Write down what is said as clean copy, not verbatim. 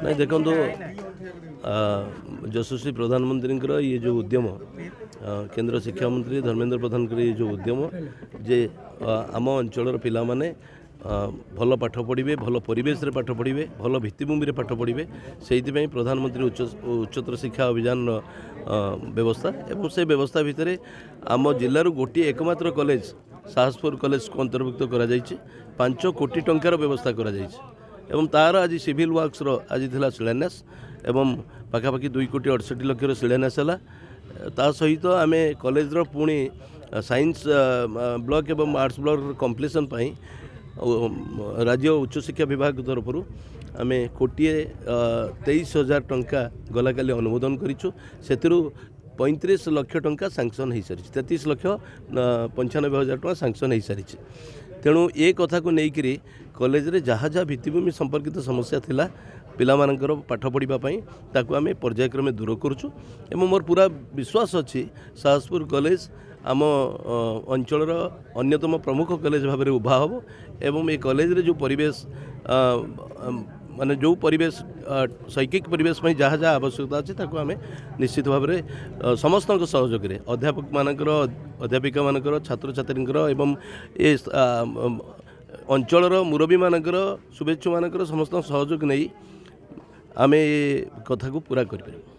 नहीं देखो यशस्वी प्रधानमंत्री ये जो उद्यम केंद्र शिक्षा मंत्री धर्मेंद्र प्रधान ये जो उद्यम जे आम अंचल पिला माने भल पाठ पढ़े भल परिवेश रे पाठ पढ़े भल भित्तिभूमि रे पाठ पढ़े से प्रधानमंत्री उच्चतर शिक्षा अभियान व्यवस्था एवं से व्यवस्था भितर आम जिलूर गोटे एकमात्र कॉलेज साहसपुर कॉलेज को अंतर्भुक्त करा 5 कोटी टंकार व्यवस्था करा एवं तार आज सिविल वर्क्स आज थिला शिलान्यास एवं पाखापाखि 2 कोटी 68 लाख शिलान्यास है ता सहित आम कॉलेज पुणी साइंस ब्लॉक एवं आर्ट्स ब्लॉक कम्प्लीसन पाई राज्य उच्च शिक्षा विभाग तरफ आम 1,23,000 टंका गला काली अनुमोदन करूँ से 35 लाख टंका सैंक्शन हो सारी 33 लाख 95,000 टंका सैंक्शन हो सारी तेणु ये कथा को लेकर कॉलेज रे जहाँ जहाँ भित्तिभूमि संपर्कित समस्या थिला पिला मानकर पाठ पढ़ाई ताकू आम पर्यायक्रमे दूर करुचु एवं मोर पूरा विश्वास अच्छी साहसपुर कॉलेज आम अंचल अन्यतम प्रमुख कॉलेज भाव में उभा हम एवं ये कॉलेज रे जो परिवेश माने जो परिवेश शैक्षिक परिवेश में जहाँ जहाँ आवश्यकता अच्छी ताकू आम निश्चित भाव में समस्त सहयोग में अध्यापक मानकर अध्यापिका मानकर छात्र छात्री एवं ये अंचल मुरबी मानकर शुभेच्छु मानकर समस्त सहयोग नहीं आम ये कथा को पूरा करें।